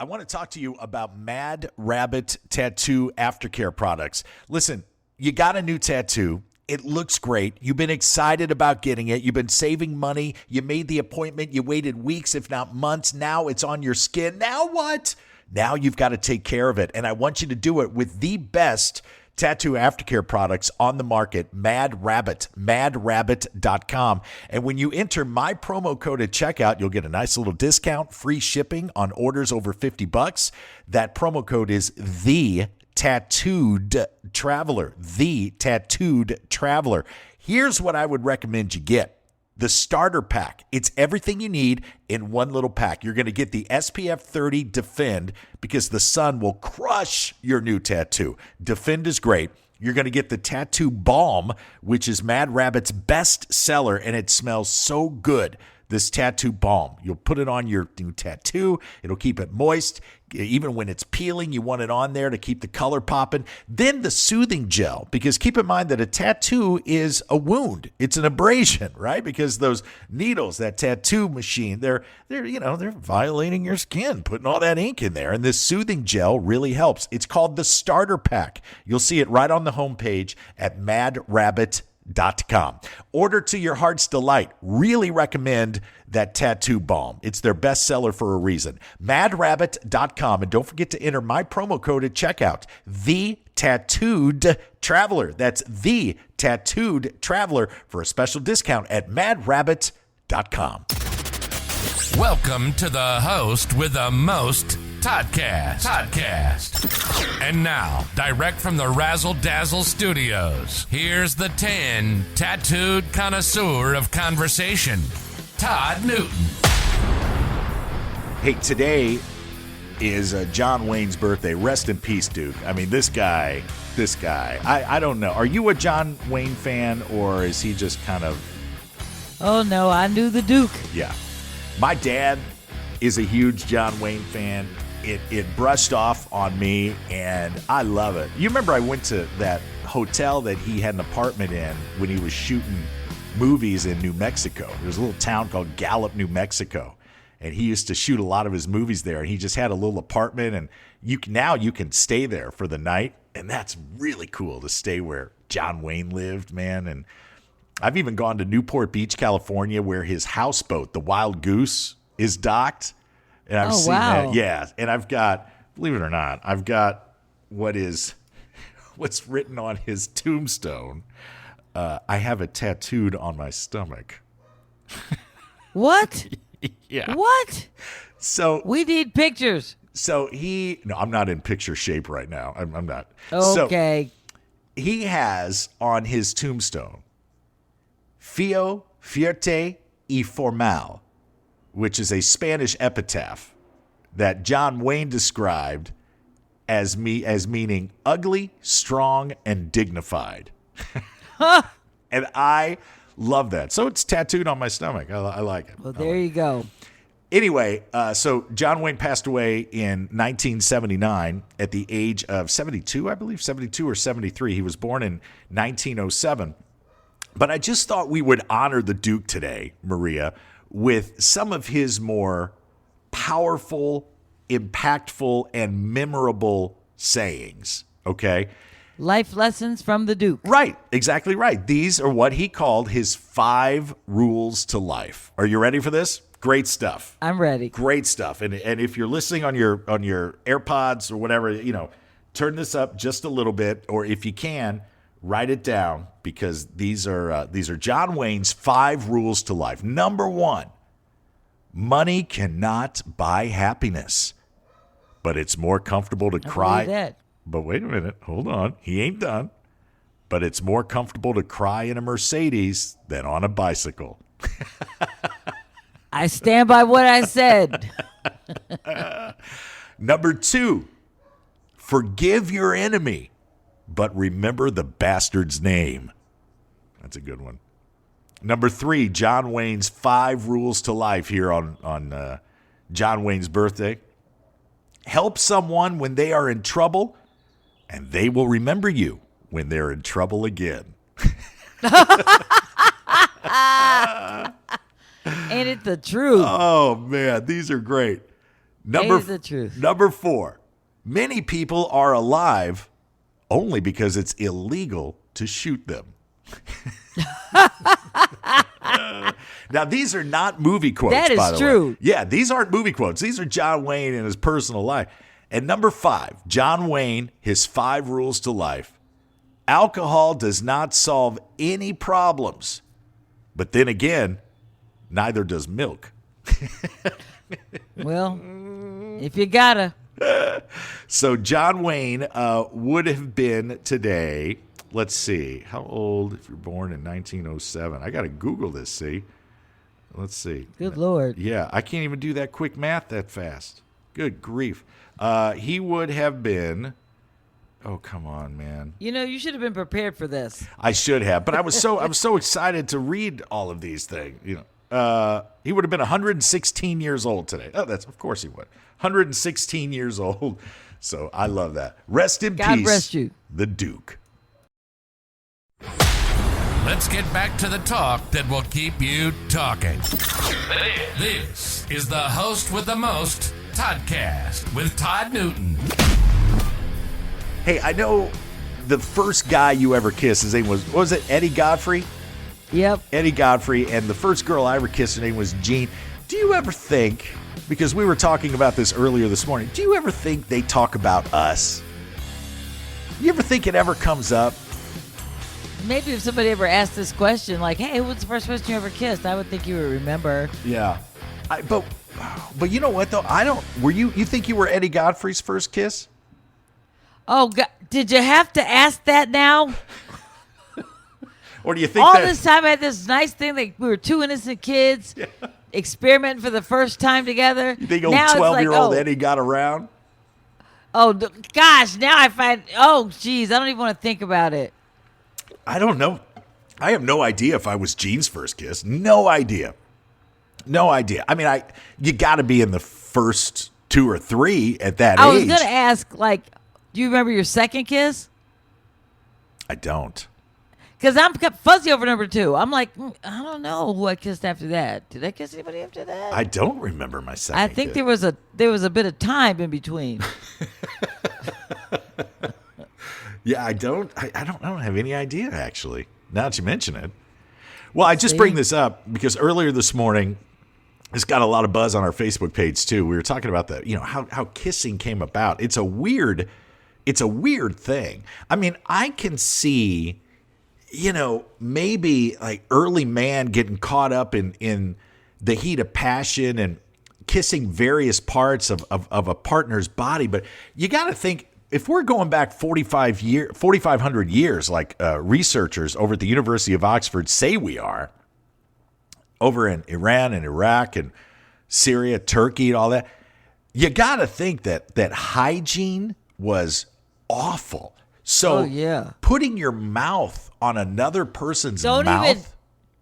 I want to talk to you about Mad Rabbit Tattoo Aftercare products. Listen, you got a new tattoo. It looks great. You've been excited about getting it. You've been saving money. You made the appointment. You waited weeks, if not months. Now it's on your skin. Now what? Now you've got to take care of it. And I want you to do it with the best tattoo aftercare products on the market, Mad Rabbit, madrabbit.com. And when you enter my promo code at checkout, you'll get a nice little discount, free shipping on orders over $50. That promo code is the Tattooed Traveler, the Tattooed Traveler. Here's what I would recommend you get. The starter pack. It's everything you need in one little pack. You're going to get the SPF 30 Defend because the sun will crush your new tattoo. Defend is great. You're going to get the Tattoo Balm, which is Mad Rabbit's best seller, and it smells so good. This Tattoo Balm. You'll put it on your new tattoo. It'll keep it moist. Even when it's peeling, you want it on there to keep the color popping. Then the Soothing Gel, because keep in mind that a tattoo is a wound. It's an abrasion, right? Because those needles, that tattoo machine, they're violating your skin, putting all that ink in there. And this Soothing Gel really helps. It's called the Starter Pack. You'll see it right on the homepage at madrabbit.com. Order to your heart's delight. Really recommend that Tattoo Balm. It's their best seller for a reason. madrabbit.com. And don't forget to enter my promo code at checkout. The Tattooed Traveler. That's the Tattooed Traveler for a special discount at madrabbit.com. Welcome to the host with the most, Toddcast. And now, direct from the Razzle Dazzle Studios, here's the tan, tattooed connoisseur of conversation, Todd Newton. Hey, today is John Wayne's birthday. Rest in peace, Duke. I mean, this guy. I don't know. Are you a John Wayne fan, or is he just kind of... Oh, no, I knew the Duke. Yeah. My dad is a huge John Wayne fan. It brushed off on me, and I love it. You remember I went to that hotel that he had an apartment in when he was shooting movies in New Mexico. There's a little town called Gallup, New Mexico, and he used to shoot a lot of his movies there, and he just had a little apartment, and you can stay there for the night, and that's really cool to stay where John Wayne lived, man. And I've even gone to Newport Beach, California, where his houseboat, the Wild Goose, is docked. And I've seen that. Yeah. And I've got, believe it or not, I've got what's written on his tombstone. I have it tattooed on my stomach. What? Yeah. What? So we need pictures. So no, I'm not in picture shape right now. I'm not. Okay. So he has on his tombstone, Fio Fierte y Formal, which is a Spanish epitaph that John Wayne described as meaning ugly, strong, and dignified. And I love that. So it's tattooed on my stomach. I like it. Well, there you go. Anyway, so John Wayne passed away in 1979 at the age of 72, I believe, 72 or 73. He was born in 1907. But I just thought we would honor the Duke today, Maria, with some of his more powerful, impactful, and memorable sayings, okay? Life lessons from the Duke. Right, exactly right. These are what he called his 5 rules to life. Are you ready for this? Great stuff. I'm ready. Great stuff. And if you're listening on your AirPods or whatever, turn this up just a little bit, or if you can, write it down, because these are John Wayne's 5 rules to life. Number 1, money cannot buy happiness, but it's more comfortable to cry. That. But wait a minute, hold on, he ain't done. But it's more comfortable to cry in a Mercedes than on a bicycle. I stand by what I said. Number 2, forgive your enemy, but remember the bastard's name. That's a good one. Number 3, John Wayne's 5 rules to life here on John Wayne's birthday. Help someone when they are in trouble, and they will remember you when they're in trouble again. Ain't it the truth? Oh, man, these are great. Ain't the truth. Number 4. Many people are alive only because it's illegal to shoot them. Now, these are not movie quotes, That is by the true. way. Yeah, these aren't movie quotes. These are John Wayne in his personal life. And number 5, John Wayne, his 5 rules to life. Alcohol does not solve any problems. But then again, neither does milk. Well, if you gotta. So John Wayne would have been today, let's see, how old if you're born in 1907? I got to Google this, see? Let's see. Good Lord. Yeah, I can't even do that quick math that fast. Good grief. He would have been, oh, come on, man. You know, you should have been prepared for this. I should have, but I was so excited to read all of these things. You know, he would have been 116 years old today. Oh, of course he would. 116 years old. So I love that. Rest in God peace, rest you. the Duke. Let's get back to the talk that will keep you talking. This is the host with the most, Toddcast, with Todd Newton. Hey, I know the first guy you ever kissed, his name was, what was it, Eddie Godfrey? Yep. Eddie Godfrey, and the first girl I ever kissed, her name was Jean. Do you ever think, because we were talking about this earlier this morning, do you ever think they talk about us? You ever think it ever comes up? Maybe if somebody ever asked this question, like, hey, what's the first person you ever kissed? I would think you would remember. Yeah. But you know what, though? You think you were Eddie Godfrey's first kiss? Oh, God, did you have to ask that now? Or do you think all that... this time I had this nice thing, like we were 2 innocent kids experimenting for the first time together. You think old now 12-year-old like, Eddie got around? Oh, gosh, now I find, geez, I don't even want to think about it. I don't know. I have no idea if I was Jean's first kiss. No idea. I mean, you got to be in the first 2 or 3 at that age. I was going to ask, like, do you remember your second kiss? I don't. Because I'm fuzzy over number 2. I'm like, I don't know who I kissed after that. Did I kiss anybody after that? I don't remember my second I think kiss. there was a bit of time in between. Yeah, I don't have any idea, actually, now that you mention it. Well, I just bring this up because earlier this morning, it's got a lot of buzz on our Facebook page, too. We were talking about how kissing came about. It's a weird thing. I mean, I can see, maybe like early man getting caught up in the heat of passion and kissing various parts of a partner's body. But you got to think, if we're going back 4,500 years, like researchers over at the University of Oxford say we are, over in Iran and Iraq and Syria, Turkey and all that, you got to think that hygiene was awful. So putting your mouth on another person's mouth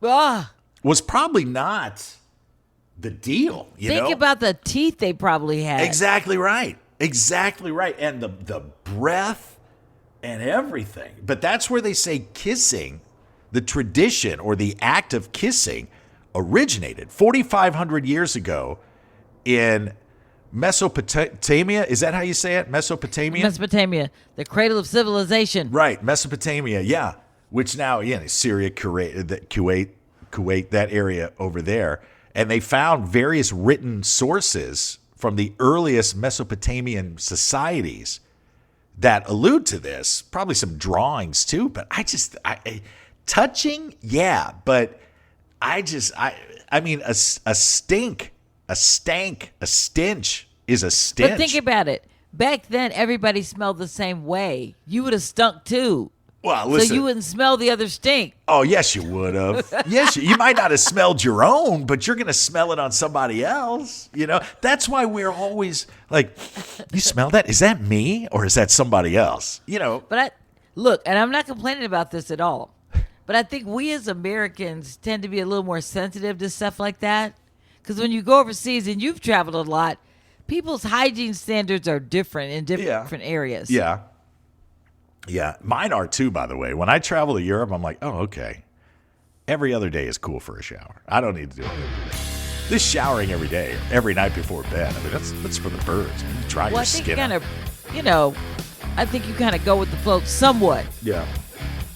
was probably not the deal. Think about the teeth they probably had. Exactly right. And the breath and everything. But that's where they say kissing, the tradition or the act of kissing, originated 4,500 years ago in Mesopotamia. Is that how you say it? Mesopotamia, the cradle of civilization. Right, Mesopotamia, yeah. Which now, is Syria, Kuwait, that area over there. And they found various written sources from the earliest Mesopotamian societies that allude to this. Probably some drawings too, but touching, yeah, but I mean, a stench is a stench. But think about it. Back then, everybody smelled the same way. You would have stunk too. Well, listen. So you wouldn't smell the other stink. Oh, yes, you would have. Yes, you might not have smelled your own, but you're going to smell it on somebody else. That's why we're always like, you smell that? Is that me or is that somebody else? But look, and I'm not complaining about this at all, but I think we as Americans tend to be a little more sensitive to stuff like that. Because when you go overseas and you've traveled a lot, people's hygiene standards are different in different areas. Yeah. Yeah, mine are too, by the way. When I travel to Europe, I'm like, oh, okay. Every other day is cool for a shower. I don't need to do it every day. This showering every day, every night before bed, I mean, that's for the birds. I mean, you dry Well, your I think skin out. I think you kind of go with the flow somewhat. Yeah.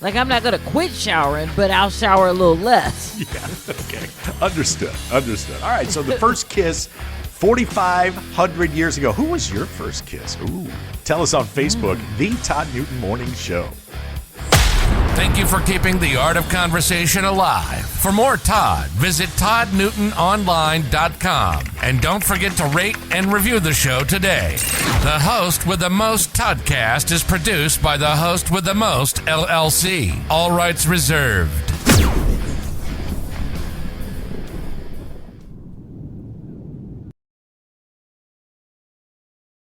Like, I'm not going to quit showering, but I'll shower a little less. Yeah, okay. Understood. All right, so the first kiss, 4,500 years ago. Who was your first kiss? Ooh. Tell us on Facebook, The Todd Newton Morning Show. Thank you for keeping the art of conversation alive. For more Todd, visit ToddNewtonOnline.com. And don't forget to rate and review the show today. The Host with the Most Toddcast is produced by the Host with the Most, LLC. All rights reserved.